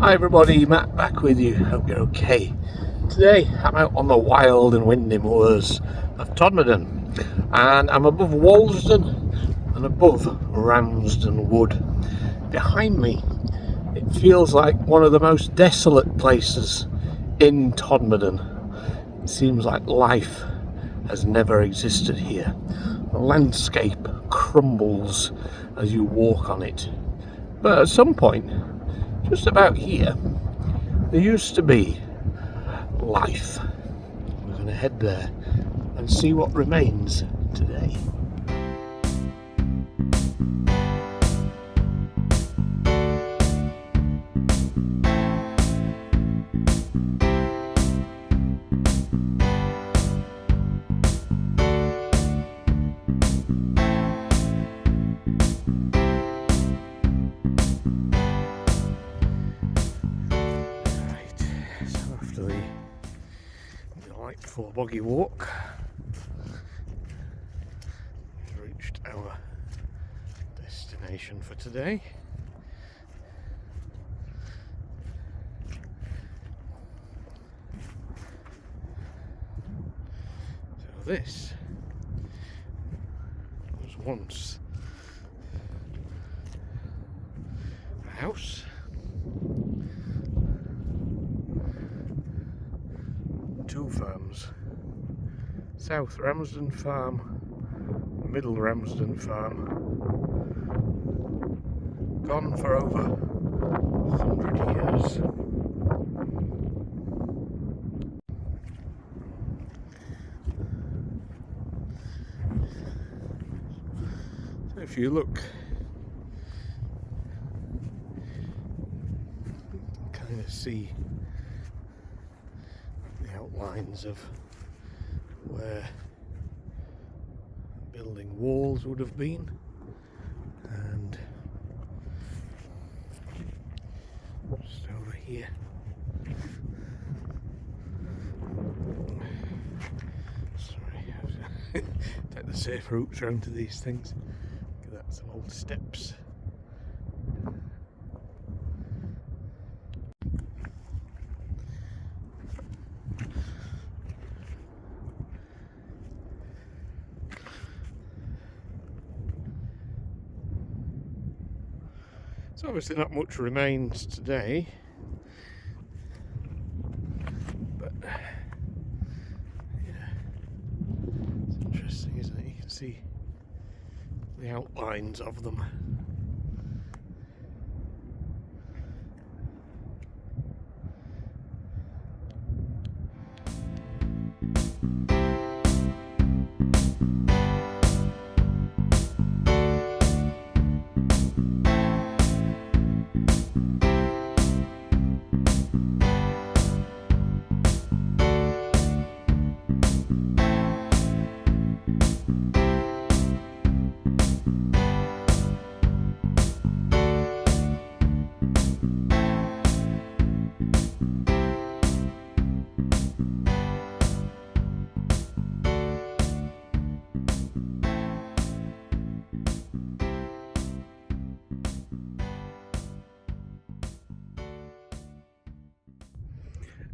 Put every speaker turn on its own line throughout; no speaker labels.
Hi everybody, Matt back with you. Hope you're okay. Today I'm out on the wild and windy moors of Todmorden, and I'm above Walsden and above Ramsden Wood. Behind me it feels like one of the most desolate places in Todmorden. It seems like life has never existed here. The landscape crumbles as you walk on it. But at some point, just about here, there used to be life. We're going to head there and see what remains today. Delightful boggy walk. We've reached our destination for today. So this was once a house. Two farms, South Ramsden Farm, Middle Ramsden Farm, gone for over 100 years. So if you look, you can kind of see the outlines of where building walls would have been, and just over here sorry, take the safe routes around to these things. Look at that, some old steps. So obviously not much remains today, but yeah, it's interesting, isn't it? You can see the outlines of them.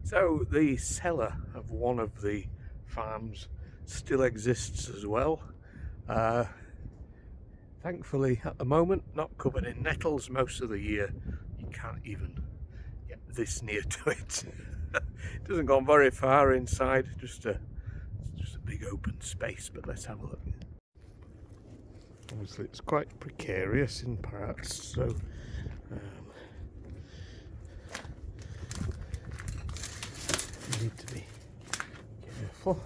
So the cellar of one of the farms still exists as well. Thankfully at the moment not covered in nettles. Most of the year you can't even get this near to it. It doesn't go very far inside, just a big open space, but let's have a look. Obviously it's quite precarious in parts, so you need to be careful,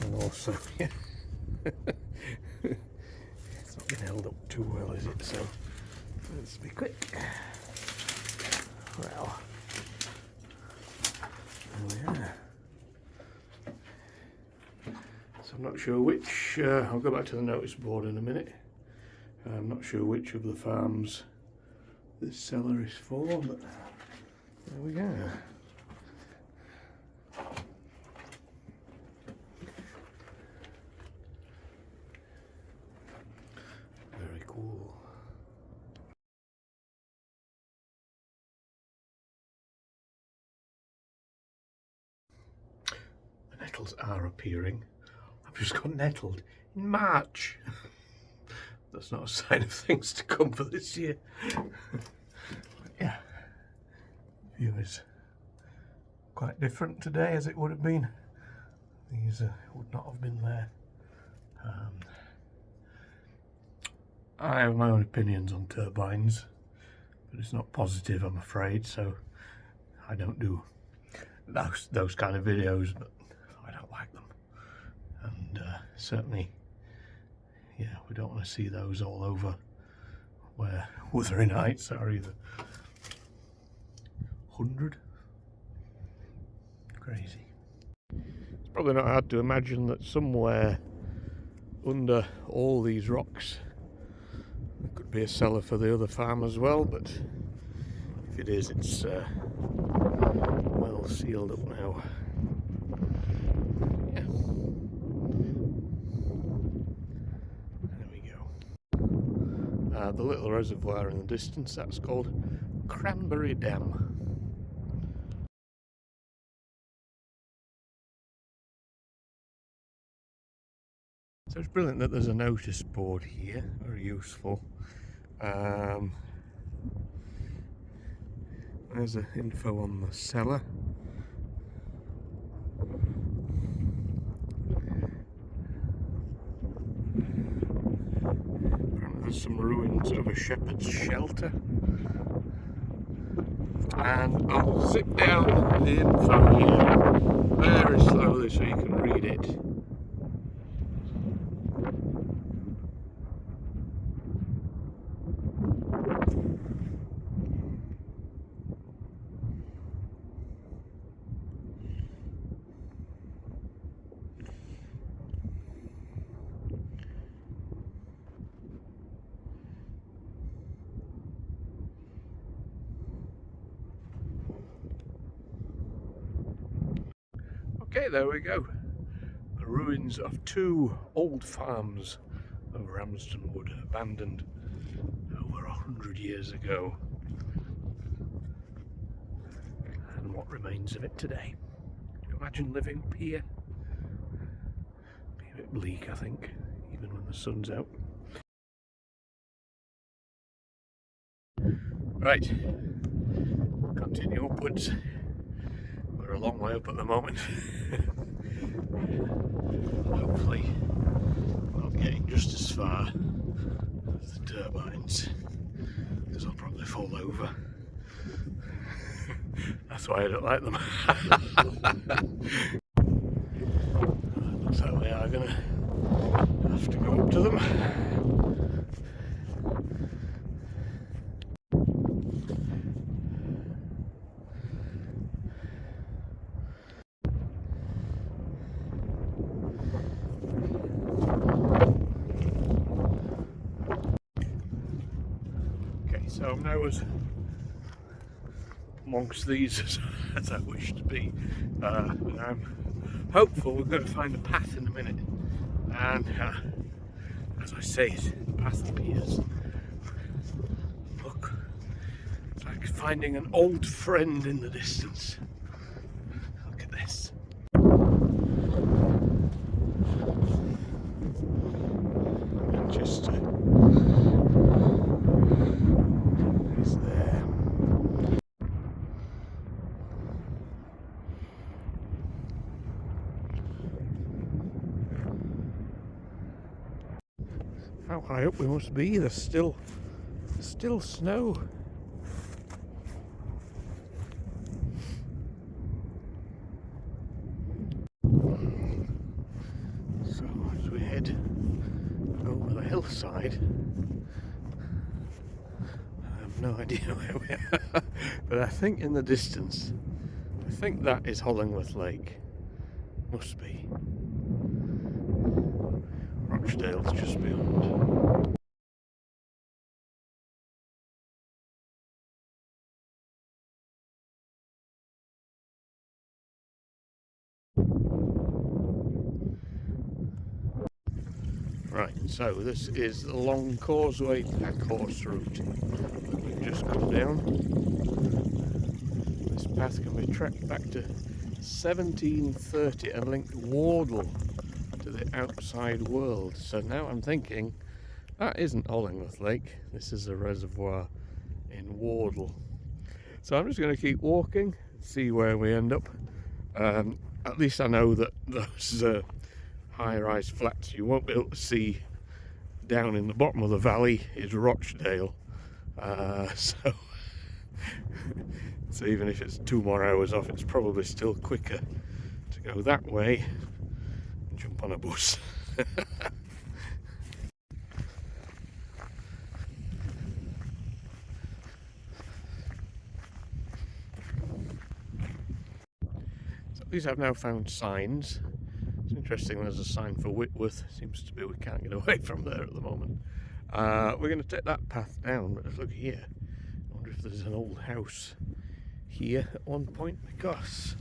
and also yeah, it's not been held up too well, is it? So let's be quick. Well, there we are. So I'm not sure which, I'll go back to the notice board in a minute. I'm not sure which of the farms this cellar is for, but there we go. Very cool. nettles are appearing. I've just got nettled in March. That's not a sign of things to come for this year. Yeah, view is quite different today as it would have been. These would not have been there. I have my own opinions on turbines, but it's not positive, I'm afraid, so I don't do those kind of videos, but I don't like them. And certainly, yeah, we don't want to see those all over where Wuthering Heights are either. 100? Crazy. It's probably not hard to imagine that somewhere under all these rocks there could be a cellar for the other farm as well, but if it is, it's well sealed up now. Yeah. There we go. The little reservoir in the distance, that's called Cranberry Dam. So it's brilliant that there's a notice board here, very useful. There's the info on the cellar. Apparently there's some ruins of a shepherd's shelter. And I'll zip down the info here very slowly so you can read it. Okay, there we go. The ruins of two old farms of Ramsden Wood, abandoned over 100 years ago. And what remains of it today. Can you imagine living up here? Be a bit bleak, I think, even when the sun's out. Right, continue upwards. We're a long way up at the moment. Hopefully not getting just as far as the turbines, because I'll probably fall over. That's why I don't like them. Looks like we are going to have to go up to them. So I'm now as amongst these as I wish to be, but I'm hopeful we're going to find a path in a minute, and as I say, the path appears. Look, it's like finding an old friend in the distance. Look at this. Manchester. How high up we must be? There's still snow. So as we head over the hillside, I have no idea where we are, but I think in the distance, I think that is Hollingworth Lake. Must be. Rochdale's just beyond. Right, so this is the Long Causeway Packhorse route that we've just come down. This path can be tracked back to 1730 and linked Wardle to the outside world. So now I'm thinking that isn't Hollingworth Lake, this is a reservoir in Wardle. So I'm just going to keep walking and see where we end up. At least I know that those high-rise flats you won't be able to see down in the bottom of the valley is Rochdale. So even if it's 2 more hours off, it's probably still quicker to go that way and jump on a bus. So at least I've now found signs. It's interesting, there's a sign for Whitworth. Seems to be we can't get away from there at the moment. We're going to take that path down, but look here. I wonder if there's an old house here at one point, because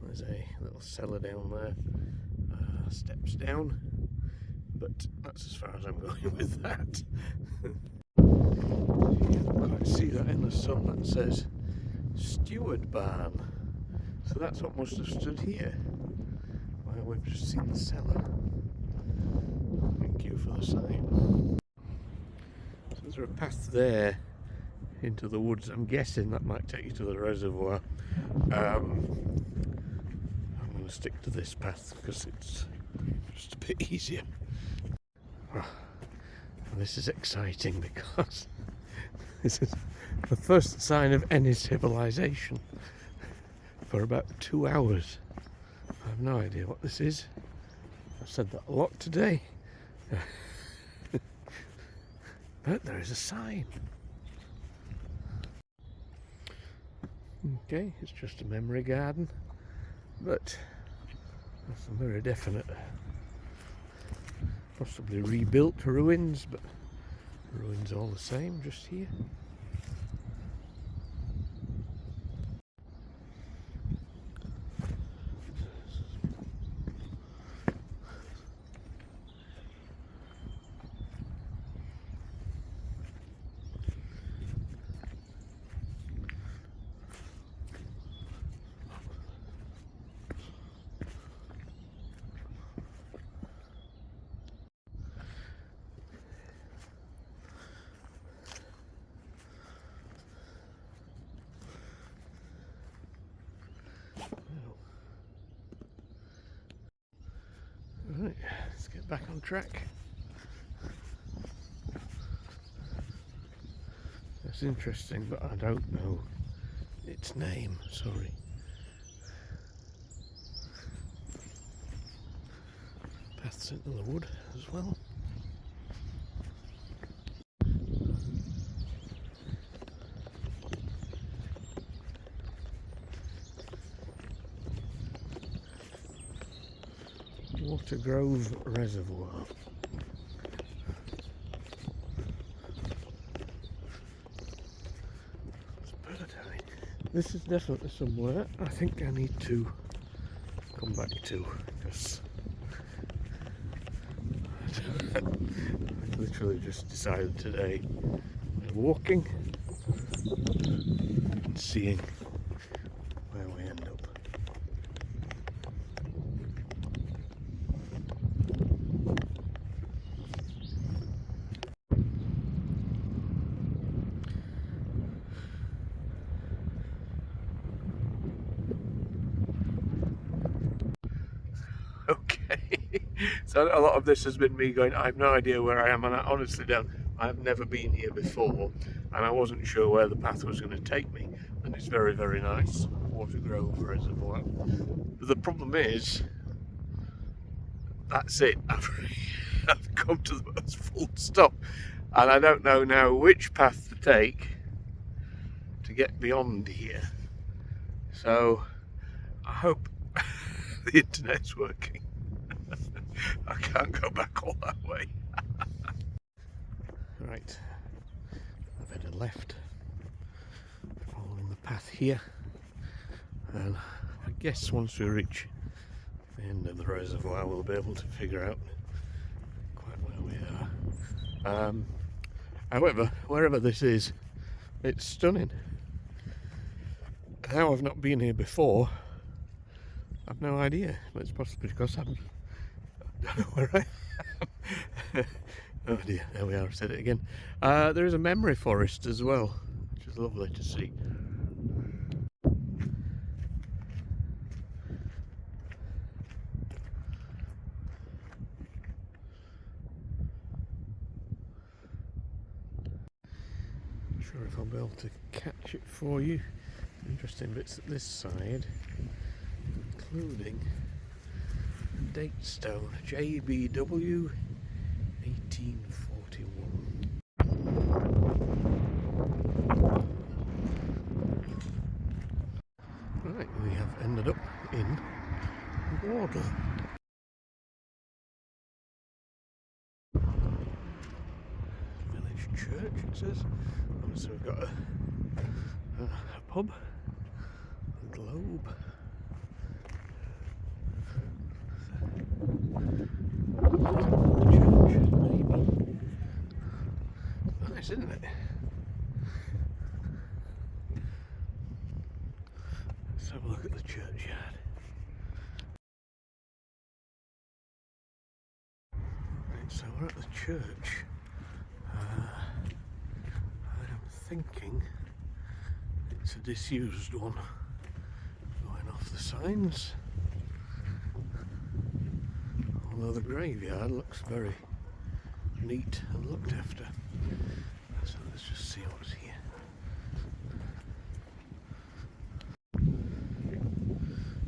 there's a little cellar down there, steps down, but that's as far as I'm going with that. You can't quite see that in the sun. That says Steward Barn, so that's what must have stood here. Well, we've just seen the cellar. Thank you for the sign. So there's a path there into the woods. I'm guessing that might take you to the reservoir. I'm going to stick to this path because it's just a bit easier. Oh, this is exciting because this is the first sign of any civilization for about 2 hours. I have no idea what this is. I've said that a lot today. But there is a sign. Okay, it's just a memory garden, but nothing very definite. Possibly rebuilt ruins, but ruins all the same, just here. Right, let's get back on track. That's interesting, but I don't know its name, sorry. Paths into the wood as well. Watergrove Reservoir. It's a bird eye. This is definitely somewhere I think I need to come back to, because I literally just decided today walking and seeing where we end up. Okay, so a lot of this has been me going, I have no idea where I am, and I honestly don't. I've never been here before, and I wasn't sure where the path was going to take me, and it's very, very nice. Watergrove Reservoir. But the problem is, that's it. I've come to the full stop, and I don't know now which path to take to get beyond here. So I hope the internet's working. I can't go back all that way. Right, I've had a left, following the path here, and I guess once we reach the end of the reservoir we'll be able to figure out quite where we are. However, wherever this is, it's stunning. Now I've not been here before, I've no idea, but it's possibly because I don't know where I am. Oh dear, there we are, I've said it again. There is a memory forest as well, which is lovely to see. Not sure if I'll be able to catch it for you. Interesting bits at this side, including a date stone, JBW 1841. Right, we have ended up in Wardle. Village church, it says. So we've got a pub, a globe. Church, maybe. Nice, isn't it? Let's have a look at the churchyard. Right, so we're at the church. I'm thinking it's a disused one, going off the signs. Although the graveyard looks very neat and looked after. So let's just see what's here.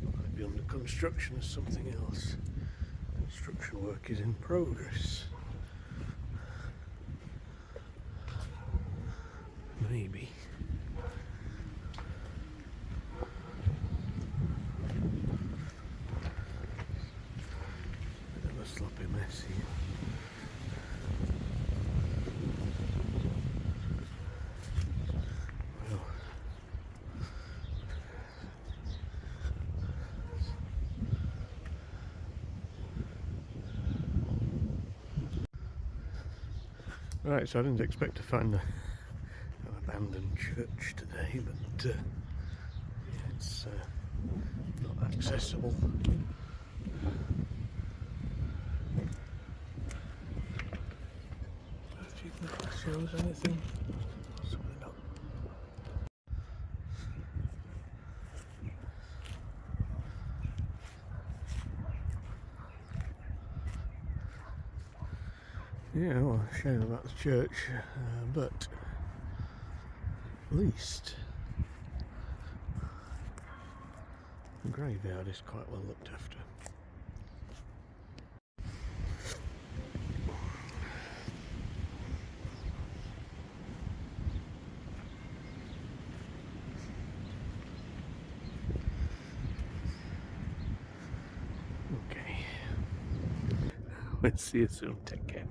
Might be under construction or something else. Construction work is in progress. Maybe. Bit of a sloppy mess here. Well, right, so I didn't expect to find an abandoned church today, but yeah, it's not accessible. Do you think that shows anything? Possibly not. Yeah, well, shame about the church, but at least the graveyard is quite well looked after. Okay. Let's see you soon. Take care.